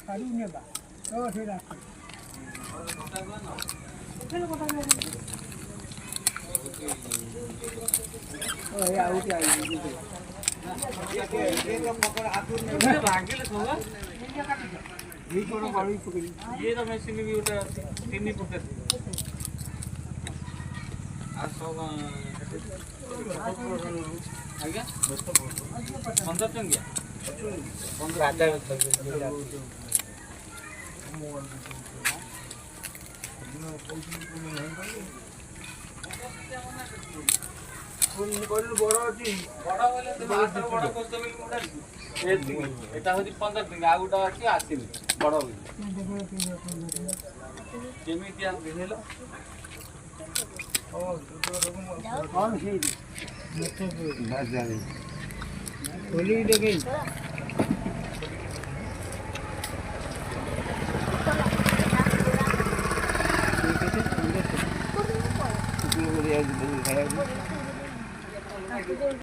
কারু নেবা তো ঠিক আছে ওই আউট আই ये तो पकड़ आतुर में भागे ले सोगा ये करो बाड़ी पकड़ी ये तो मशीन भी उठा तीन ही पकड़ आ सो आज्ञा 15 टंगिया 15 दिन आगुटा अच्छी आसि बड़ केमिति बुझेल खोली देखे